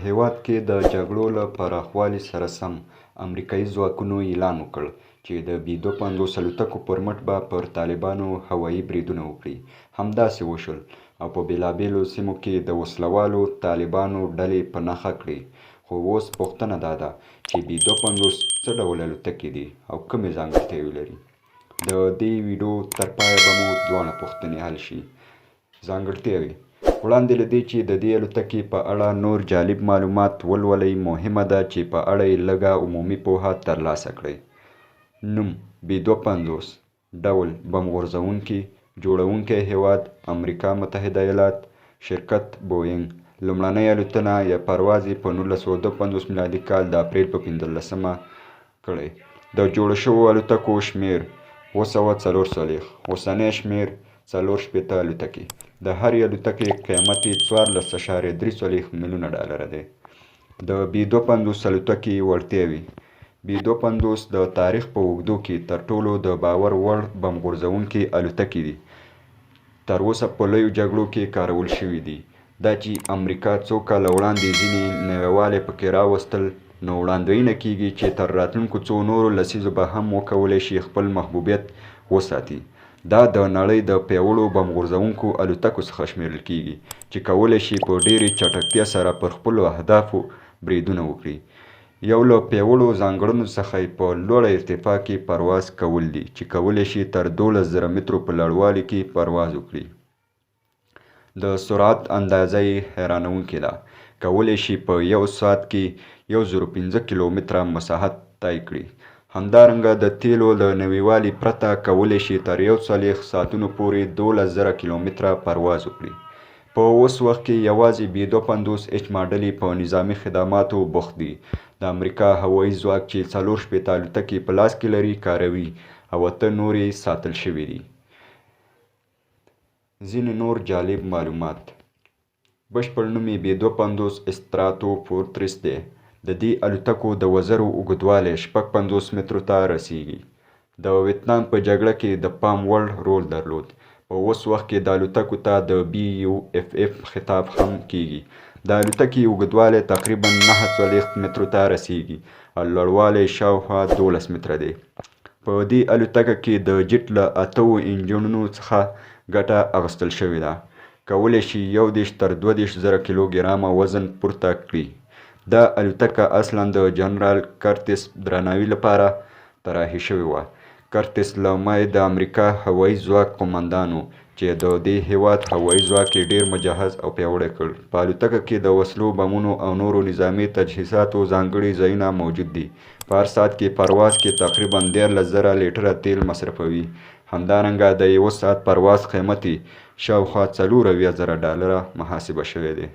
هېواد کې د جګړو له پراخوالي سره سم امریکایي ځواکونو اعلان وکړ چې د B-52 الوتکو پر مټ به پر طالبانو هوایي بریدونه وکړي. همداسې وشول او په بېلابېلو سیمو کې د وسلوالو طالبانو ډلې په نښه کړې. خو اوس پوښتنه دا ده چې B-52 څه ډول الوتکې دي او کومې ځانګړتیاوې لري؟ د دې ویډیو تر پایه به مو دواړه پوښتنې حل شي. ځانګړتیاوې: وړاندې له دې چې د دې الوتکې په اړه نور جالب معلومات ولولئ، مهمه ده چې په اړه یې لږه عمومي پوهه ترلاسه کړئ. نوم: B-52 ډول: بم غورځوونکي. جوړونکی هېواد: امریکا متحده ایالات. شرکت: بوینګ. لومړنۍ الوتنه یا پرواز یې په 1952 میلادي کال د اپریل په 15مه کړی. د جوړو شوو الوتکو شمېر 744. اوسنی شمېر 460 الوتکې. د هرې الوتکې قیمت یې $14.3 میلیونه دی. د B-52 الوتکې وړتیاوې: B-52 د تاریخ په اوږدو کې تر ټولو د باور وړ بم غورځوونکي الوتکې دي. تر اوسه په لویو جګړو کې کارول شوي دي. دا چې امریکا څو کاله وړاندې ځینې نویوالی پکې راوستل، نو وړاندوینه کیږي چې تر راتلونکو څو نورو لسیزو به هم وکولی شي خپل محبوبیت وساتي. دا د نړۍ د پیاوړو بم غورځوونکو الوتکو څخه شمیرل کیږي چې کولی شي په ډېرې چټکتیا سره پر خپلو اهدافو بریدونه وکړي. یو له پیاوړو ځانګړنو څخه یې په لوړه ارتفاع کې پرواز کول دي چې کولی شي تر 12,000 مترو په لوړوالي کې پرواز وکړي. د سرعت اندازه یې حیرانوونکې ده. کولی شي په 1 ساعت کې 1005 کیلومتره مساحت طی کړي. همدارنګه د تیلو له نویوالي پرته کولی شي تر 40 ساعتونو پورې 12,000 کیلومتره پرواز وکړي. په اوس وخت کې یوازې B-52H ماډل په نظامي خدماتو بوخت دي. د امریکا هوایي ځواک چې 460 الوتکې په لاس کې لري کاروي او 8 نورې ساتل شوي دي. ځینې نور جالب معلومات: بشپړ نوم یې B-52 استراتوفورتریس دی. د دې الوتکو د وزرو اوږدوالی 56 مترو ته رسیږي. د ویتنام په جګړه کې د پام وړ رول درلود. په اوس وخت کې د الوتکو ته د BUFF خطاب هم کیږي. د الوتکې اوږدوالی تقریبا 49 مترو ته رسیږي او لوړوالی شاوخوا 12 متره دی. په دې الوتکه کې د جیټ له 8 انجنونو څخه ګټه اخیستل شوې ده. کولی شي 21 تر 22 زره کیلوګرامه وزن پورته کړي. دا الوتکه اصلاً د جنرال کرتس درناوي لپاره طراحي شوې وه. کرتس لومړی د امریکا هوایي ځواک قومندان و چې د دې هېواد هوایي ځواک یې ډېر مجهز او پیاوړی کړ. په الوتکه کې د وسلو، بمونو او نورو نظامي تجهیزاتو ځانګړي ځایونه موجود دي. په هر ساعت کې پرواز کې تقریبا 13,000 لیټره تیل مصرفوي. همدارنګه د 1 ساعت پرواز قیمت یې شاوخوا $24,000 محاسبه شوی دی.